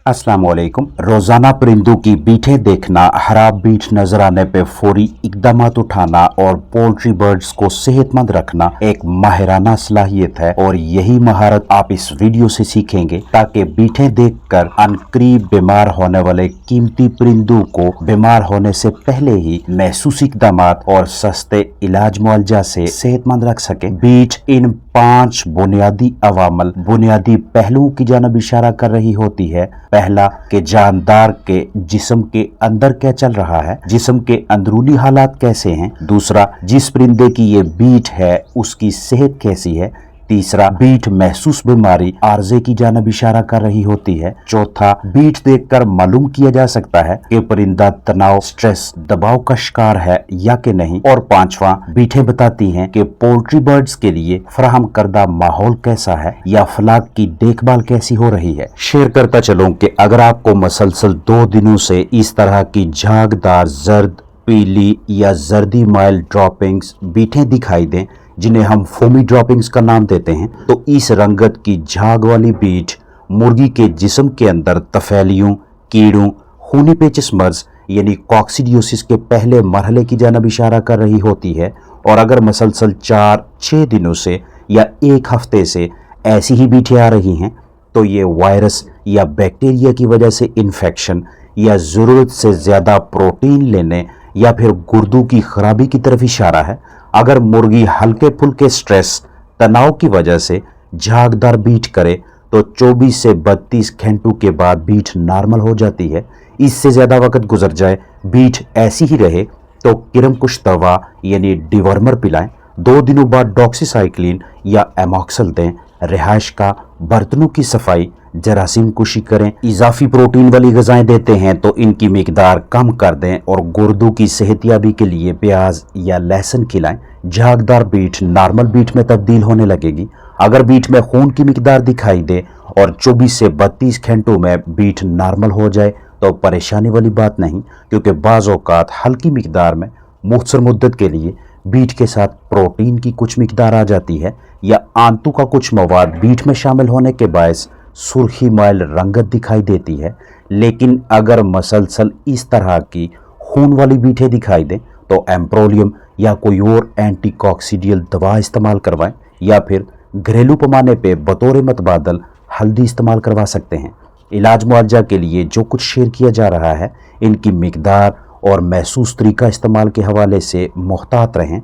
अस्सलाम वालेकुम। रोजाना परिंदों की बीटें देखना, खराब बीट नजर आने पे फौरी इकदामात उठाना और पोल्ट्री बर्ड्स को सेहतमंद रखना एक माहिराना सलाहियत है और यही महारत आप इस वीडियो से सीखेंगे ताकि बीटें देखकर अनकरीब बीमार होने वाले कीमती परिंदों को बीमार होने से पहले ही महसूस इकदामात और सस्ते इलाज मुआवजा से सेहतमंद रख सके। बीट इन 5 बुनियादी अवामल बुनियादी पहलुओं की जानब इशारा कर रही होती है। पहला कि जानदार के जिस्म के अंदर क्या चल रहा है, जिस्म के अंदरूनी हालात कैसे हैं। दूसरा, जिस परिंदे की ये बीट है उसकी सेहत कैसी है। तीसरा, बीट महसूस बीमारी आर्जे की जानब इशारा कर रही होती है। चौथा, बीट देखकर मालूम किया जा सकता है कि परिंदा तनाव, स्ट्रेस, दबाव का शिकार है या कि नहीं। और पांचवा, बीटें बताती हैं कि पोल्ट्री बर्ड्स के लिए फराहम करदा माहौल कैसा है या फलाक की देखभाल कैसी हो रही है। शेयर करता चलूं कि अगर आपको मसलसल 2 दिनों से इस तरह की झागदार, जर्द, पीली या जर्दी माइल ड्रॉपिंग्स बीटें दिखाई दें, जिन्हें हम फोमी ड्रॉपिंग्स का नाम देते हैं, तो इस रंगत की झाग वाली बीट मुर्गी के जिस्म के अंदर तफैलियों, कीड़ों, खूनी पेचिश मर्ज यानी कॉक्सिडियोसिस के पहले मरहले की जानब इशारा कर रही होती है। और अगर मसलसल 4-6 दिनों से या 1 हफ्ते से ऐसी ही बीटें आ रही हैं तो ये वायरस या बैक्टीरिया की वजह से इन्फेक्शन या ज़रूरत से ज़्यादा प्रोटीन लेने या फिर गुर्दों की खराबी की तरफ इशारा है। अगर मुर्गी हल्के फुल्के स्ट्रेस, तनाव की वजह से झागदार बीट करे तो 24 से 32 घंटों के बाद बीट नॉर्मल हो जाती है। इससे ज़्यादा वक्त गुजर जाए, बीट ऐसी ही रहे तो किरमकुश दवा यानी डिवर्मर पिलाएं। 2 दिनों बाद डॉक्सीसाइक्लिन या एमॉक्सल दें। रिहाइश का बर्तनों की सफाई, जरासीम कुशी करें। इजाफी प्रोटीन वाली गजाएं देते हैं तो इनकी मिकदार कम कर दें और गुर्दों की सेहतियाबी के लिए प्याज या लहसुन खिलाएं। झागदार बीट नॉर्मल बीट में तब्दील होने लगेगी। अगर बीट में खून की मिकदार दिखाई दे और 24 से 32 घंटों में बीट नॉर्मल हो जाए तो परेशानी वाली बात नहीं, क्योंकि बाज़ औक़ात हल्की मिकदार में मुख्तसर मुद्दत के लिए बीट के साथ प्रोटीन की कुछ मिकदार आ जाती है या आंतों का कुछ मवाद बीट में शामिल होने के बायस सुर्खी माइल रंगत दिखाई देती है। लेकिन अगर मसलसल इस तरह की खून वाली बीटें दिखाई दें तो एम्प्रोलियम या कोई और एंटीकॉक्सीडियल दवा इस्तेमाल करवाएं या फिर घरेलू पैमाने पे बतौर मतबादल हल्दी इस्तेमाल करवा सकते हैं। इलाज मुआवजा के लिए जो कुछ शेयर किया जा रहा है, इनकी मिकदार और महसूस तरीका इस्तेमाल के हवाले से मुहतात रहें।